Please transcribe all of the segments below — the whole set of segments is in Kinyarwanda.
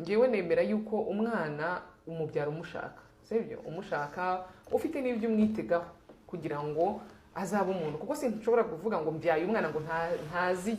ngewe nemera yuko umwana umubyara umushaka, sibyo, umushaka ufite n'ibyo umwitegaho kugira ngo azaba umuntu, kuko sinshobora kuvuga ngo mbyaye umwana ngo ntazi,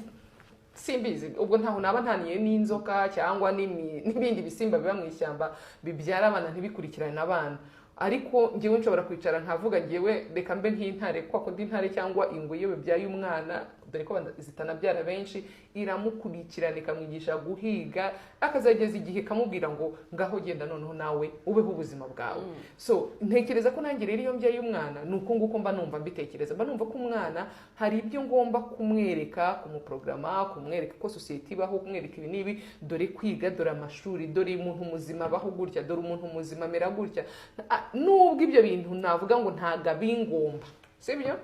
simbizi, ubwo ntaho naba ntaniye n'inzoka cyangwa n'ibindi bisimba biba mu ishyamba bibyara abana ntibikurikirane abana. Ariko ngewe nshobora kwicara nkavuga ngewe reka mbe nk'intare, kwa kundi intare cyangwa ingwe iyo bibyaye umwana, dore ko zitanabyara benshi, iramukurikirana ikamwigisha guhiga, akazageza igihe kamubwira ngo ngaho genda noneho nawe ubeho ubuzima bwawe. So ntekereza ko nanjye rero iyo mbyaye umwana nuko nguko mba numva mbitekereza, mba numva ko umwana hari ibyo ngomba kumwereka, kumuprograma, kumwereka ko society ibaho, kumwereka ibi n'ibi, dore kwiga, dore amashuri, dore umuntu muzima abaho gutya, dore umuntu muzima amera gutya. Nubwo ibyo bintu navuga ngo ntaga bingomba, sibyo,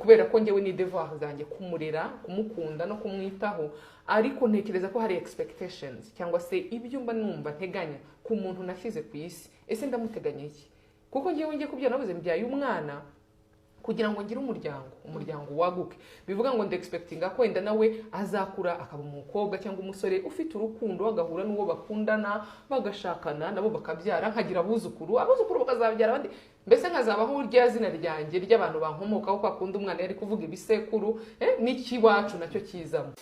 kubera ko ngewe ni devoir zanjye kumurera, kumukunda no kumwitaho, ariko ntekereza ko hari expectations cyangwa se ibyo mba numva nteganya ku muntu nashyize ku isi. Ese ndamuteganya iki? Kuko ngewe ngiye kubyara navuze mbyaye umwana kugira ngo ngire umuryango waguke, bivuga ngo ndexpectinga ko wenda nawe azakura akaba umukobwa cyangwa umusore ufite urukundo, agahura n'uwo bakundana, bagashakana, nabo bakabyara, nkagira abuzukuru bakazabyara abandi, mbese nkazabaho rya zina ryanjye ry'abantu bankomokaho, kwa kundi umwana yari kuvuga ibisekuru n'ikiwacu nacyo kizamo.